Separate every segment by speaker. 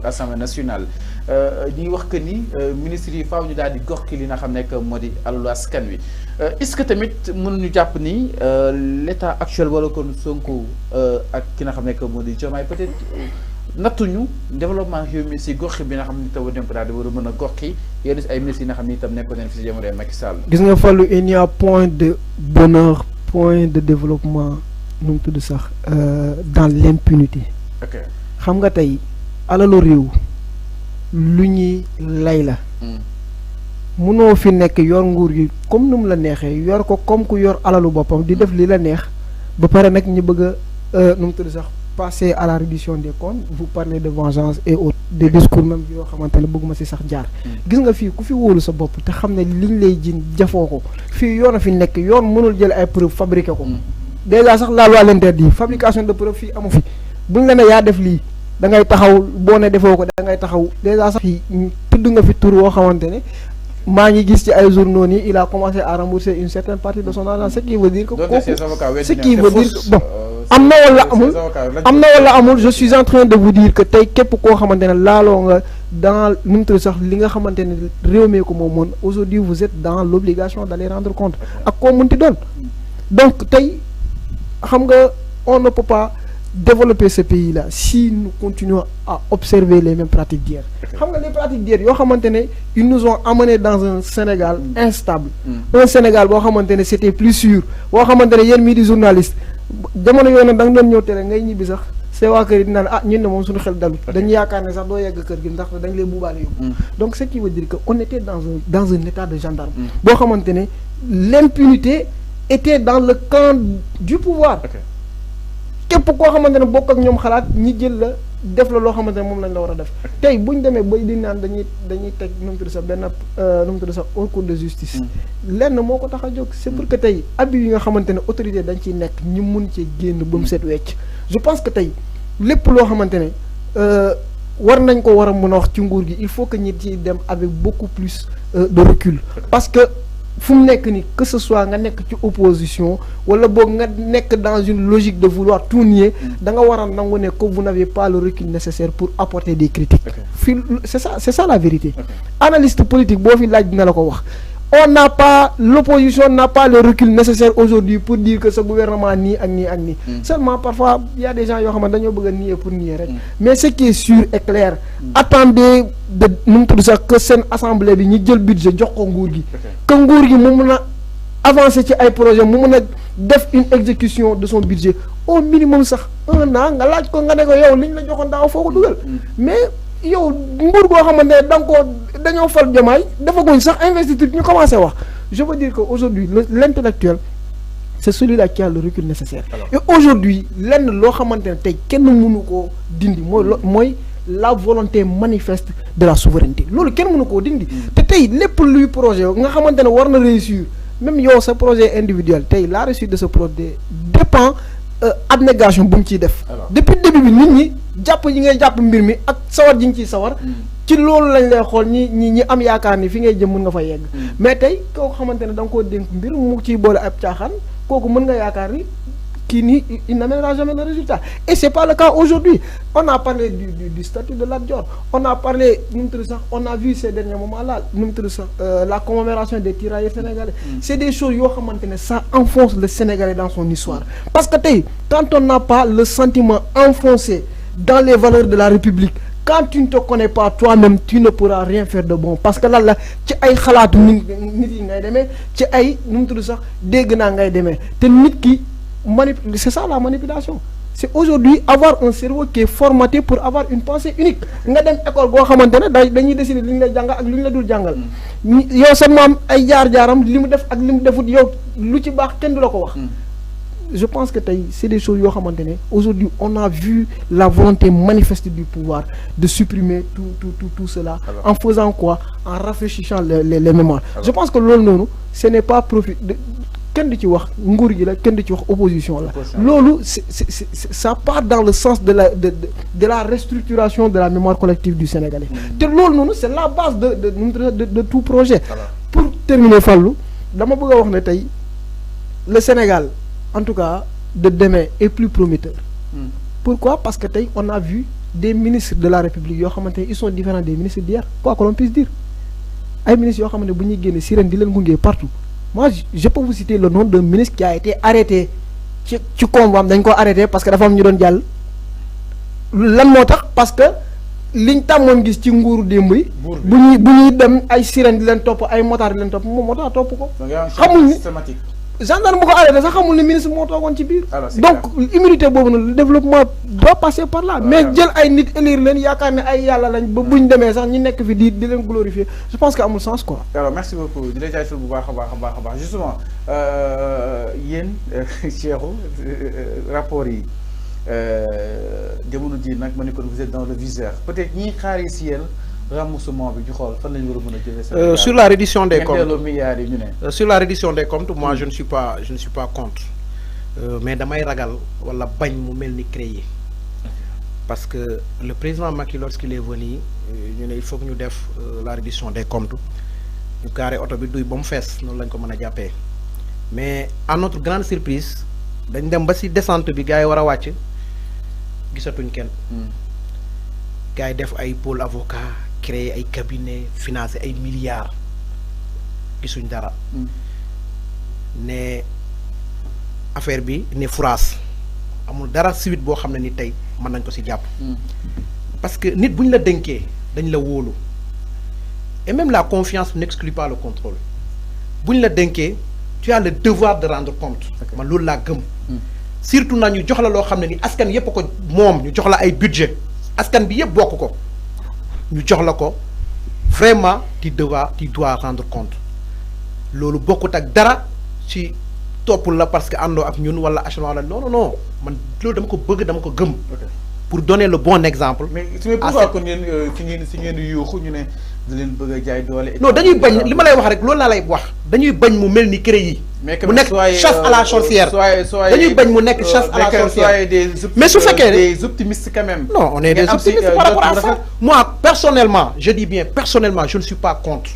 Speaker 1: assemblée nationale di wax que ni ministre yi faaw ñu daal di gox ki li nga xam ne que moo di alalu askan wi est-ce que tamit mënuñu jàpp ni l'état actuel wala kon Sonko ak ki nga xam ne que moo di Diomaye peut-être nattuñu développement réew mi si gox bi nga xam ne taw dem ko daal di war a mën a gox ki yenn si ay ministres yi nga xam ne itam nekkoon nañ fi si jamono Macky Sall.
Speaker 2: gis nga Fallou il n'y a point de bonheur point de développement nu mu tudd sax dans l'impunité.
Speaker 1: ok
Speaker 2: xam nga tey alalu réew lu ñuy lay la. munoo fi nekk yor nguur gi comme nu mu la neexee yor ko comme ku yor alalu boppam di def li la neex ba pare nag ñu bëgg a nu mu tudd sax passer à la reddition des comptes vous parlez de vengeance et autres des discours même yoo xamante ne bëgguma si sax jaar. gis nga fii ku fi wóolu sa bopp te xam ne liñ lay jin jafoo ko fii yoon a fi nekk yoon mënul jël ay preuve fabriqué ko. déjà sax la loi l'interdit fabrication de preuve fii amu fi buñ la ne yaa def lii da ngay taxaw boo ne defoo ko da ngay taxaw déjà sax fii tudd nga fi tur woo xamante ne maa ngi gis ci ay journaux nii il a commencé à rembourser une certaine partie de son argent ce qui veut dire que kooku ce qui veut dire que bon am na wala amul je suis en train de vous dire que tey képp koo xamante ne laaloo nga dans nu mu tudd sax li nga xamante ne réew mi ko moom moon aujourd'hui vous êtes dans l'obligation d'aller rendre compte ak koo munti doon donc tey xam nga on ne peut pas développer ce pays-là si nous continuons à observer les mêmes pratiques d'hier. xam nga les pratiques d'hier yoo xamante ne ils nous ont amenés dans un Sénégal instable. un Sénégal boo xamante ne c'était plus sûr boo xamante ne yéen mii di journaliste jamono yooyu nag da nga doon ñëw tere ngay ñibbi sax c'est waa kër yi dinaan ñun ne moom suñu xel dalu dañu yaakaar ne sax doo yegg kër gi ndax dañ lay buubaale yóbbu. donc ce qui veut dire que on était dans un état de gendarme. boo xamante ne l'impunité était dans le camp du pouvoir. képp koo xamante ne bokk ak ñoom xalaat ñi jël la def la loo xamante ne moom lañ la war a def tey bu ñu demee bay di naan dañuy teg nu mu tudd sax benn nu mu tudd sax haute cour de justice lenn moo ko tax a jóg c'est pour que tey abus yi nga xamante ne autorité dañ ciy nekk ñu mun ci génn ba mu set wecc je pense que tey lépp loo xamante ne war nañ ko war a mën a wax ci nguur gi il faut que ñi ciy dem avec beaucoup plus de recul parce que fu mu nekk ni que ce soit nga nekk ci opposition wala boog nga nekk dans une logique de vouloir tout nier da nga war a nangu ne que vous n'avez pas le recul nécessaire pour apporter des critiques fii c'est ça la vérité analyste politique boo fi laaj dina la ko wax on n'a pas l'opposition n'a pas le recul nécessaire aujourd'hui pour dire que ce gouvernement nii ak nii ak nii seulement parfois il y a des gens yoo xam ne dañoo bëgg a nier pour nier rek mais ce qui est sûr et clair attendez de nu mu tudd sax que seen assemblée bi ñu jël budget jox ko nguur gi que nguur gi mu mun a avancer ci ay projet mu mun a def une exécution de son budget au minimum sax 1 an nga laaj ko nga ne ko yow liñ la joxoon daaw foo ko dugal mais yow nguur goo xamante ne da nga koo dañoo fal Diomaye defaguñ sax investiture ñu commencé wax je veux dire que aujourd'hui l'intellectuel c'est celui-là qui a le recul nécessaire et aujourd'hui lenn loo xamante ne tey kenn mënu koo dindi mooy la volonté manifeste de la souveraineté loolu kenn mënu koo dindi te tey lépp luy projet nga xamante ne war na réussir même yow sa projet individuel tey la réussite de ce projet dépend abnégation bu ñu ciy def depuis début bi nit ñi jàpp yi ngay jàpp mbir mi ak sawar ji nga ciy sawar ci loolu lañ lay xool ñi am yaakaar ni fi ngay jëm mën nga fa yegg mais tey kooku xamante ne da nga koo dénk mbir mu ciy boole ab caaxaan kooku mën nga yaakaar ni kii nii il n'amènera jamais le résultat et c'est pas le cas aujourd'hui on a parlé du statut de Lat Dior on a parlé nu mu tudd sax on a vu ces derniers moments là nu mu tudd sax la commémoration des tirailleurs sénégalais c'est des choses yoo xamante ne ça enfonce le Sénégalais dans son histoire parce que tey quand on n'a pas le sentiment enfoncé dans les valeurs de la République quand tu ne te connais pas toi-même tu ne pourras rien faire de bon parce que lan la ci ay xalaatu nit yi ngay demee ci ay nu mu tudd sax dégg naa ngay demee te nit ki c'est ça la manipulation c'est aujourd'hui avoir un cerveau qui est formaté pour avoir une pensée unique nga dem école boo xamante ne dañuy décider li ñu lay jàngal ak li ñu la dul jàngal yow sa maam ay jaar-jaaram li mu def ak li mu defut yow lu ci baax kenn du la ko wax je pense que tey c'est des choses yoo xamante ne aujourd'hui on a vu la volonté manifeste du pouvoir de supprimer tout cela en faisant quoi en rafraîchissant les mémoires je pense que loolu noonu ce n'est pas profit kenn du ci wax nguur gi la kenn du ci wax opposition la loolu ça part dans le sens de la restructuration de la mémoire collective du Sénégalais te loolu noonu c'est la base de tout projet pour terminer Fallou dama bëgg a wax ne tey le Sénégal en tout cas de demain est plus prometteur pourquoi parce que tey on a vu des ministres de la République yoo xamante ne ils sont différents des ministres d'hier quoi que l'on puisse dire ay ministres yoo xamante ne bu ñuy génne sirène di leen gunge partout moi je peux vous citer le nom d'un ministre qui a été arrêté ci convoi am dañ ko arrêté parce que dafa am ñu doon jàll lan moo tax parce que liñ tàmmoon gis ci nguuru démb yi bu ñuy dem ay sirène di leen topp ay motard di leen topp moom moo tax topp ko xamul ni gendarme bu ko arrêté sax xamul ni ministre moo toogoon ci biir donc immunité boobu nag le développement doit passer par là mais jël ay nit élire leen yaakaar ne ay yàlla lañ ba buñ demee sax ñi nekk fi di leen glorifier je pense que amul sens quoi.
Speaker 1: alors merci beaucoup di la jaajëfal bu baax a baax justement yéen Cheikhou rapport yi jamono ji nag ma ne kon vous êtes dans le viseur peut-être ñi xaar yi si yéen remboursement bi ñu xool fan la ñu war a mën a jëlee.
Speaker 3: Sur la reddition des comptes
Speaker 1: sur
Speaker 3: la reddition des comptes moi je ne suis pas contre mais damay ragal wala bañ mu mel ni créé parce que le président Macky lorsqu'il est venu ñu ne il faut que ñu def la reddition des comptes ñu carré oto bi duy ba mu fees noonu lañ ko mën a jàppee mais à notre grande surprise dañ dem ba ci descente bi gars yi war a wàcc gisatuñ kenn gars yi def ay pôle avocat créer ay cabinet financer ay milliards gisuñ dara ne affaire bi ne furaas amul dara suite boo xam ne ni tey mën nañ ko ci jàpp parce que nit bu ñu la dénkee dañ la wóolu et même la confiance n'exclut pas le contrôle bu ñu la dénkee tu as le devoir de rendre compte man loolu laa gëm surtout na ñu jox la loo xam ne ni askan yépp ko moom ñu jox la ay budget askan bi yépp bokk ko ñu jox la ko vraiment tu dois rendre compte loolu bokkut ak dara ci topp la parce que àndoo ak ñun wala acharnement la non man loolu dama ko bëgg dama ko gëm pour donner le bon exemple.
Speaker 1: mais pourquoi kon ngeen si ngeen di yuuxu ñu ne da leen bëgg a jaay doole.
Speaker 3: non dañuy bañ li ma lay wax rek loolu laa lay wax dañuy bañ mu mel ni CREI yi. mu nekk chasse à la sorcière. dañuy bañ mu nekk chasse à la sorcière. mais su fekkee
Speaker 1: des optimistes quand même.
Speaker 3: non on est des optimistes par rapport à ça. moi personnellement je dis bien personnellement je ne suis pas contre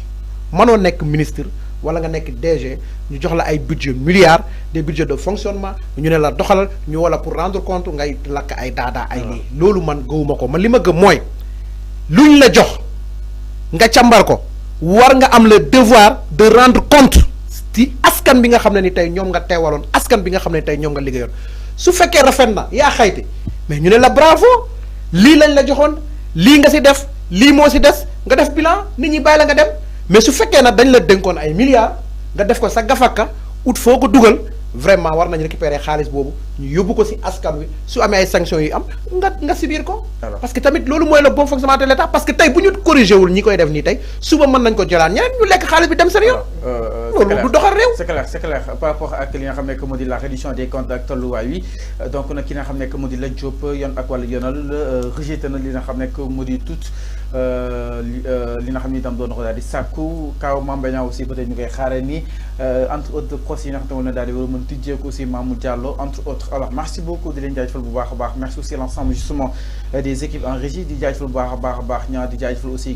Speaker 3: mënoo nekk ministre wala nga nekk DG ñu jox la ay budget milliards des budgets de fonctionnement ñu ne la doxalal ñu wala pour rendre compte ngay lakk ay daadaa ay lii loolu man gëwuma ko man li ma gëm mooy luñ la jox nga càmbar ko war nga am le devoir de rendre compte ci askan bi nga xam ne ni tey ñoom nga teewaloon askan bi nga xam ne tey ñoom nga liggéeyoon su fekkee rafet na yaa xayti mais ñu ne la bravo lii lañ la joxoon lii nga ci def lii moo ci des nga def bilan nit ñi bàyyi la nga dem mais su fekkee nag dañ la dénkoon ay milliards nga def ko sa gafaka ut foo ko dugal vraiment war nañ récupérer xaalis boobu ñu yóbbu ko ci askan wi su amee ay sanctions yu am nga subir ko. parce que tamit loolu mooy le bon fonctionnement de l'État parce que tey bu ñu corrigé wul ñi koy def nii tey suba mën nañ ko jëlaat ñeneen ñu lekk xaalis bi dem seen yoon. loolu du doxal réew.
Speaker 1: c'est clair par rapport ak li nga xam ne que moo di la reddition des comptes ak tolluwaay wi donc nag ki nga xam ne que moo di Lat Diop yoon ak wàllu yoonal rejeté na li nga xam ne que moo di tout li nga xam ne itam doon na ko daal di sàkku kaw Mame Mbaye Niang aussi peut-être ñu koy xaaree nii entre autres procès yi nga xam ne daal di war a mën tijjeeku aussi Mamour Diallo entre autres alors merci beaucoup di leen jaajëfal bu baax a baax merci aussi l'ensemble justement des équipes en régie di jaajëfal bu baax a baax ñaar di jaajëfal aussi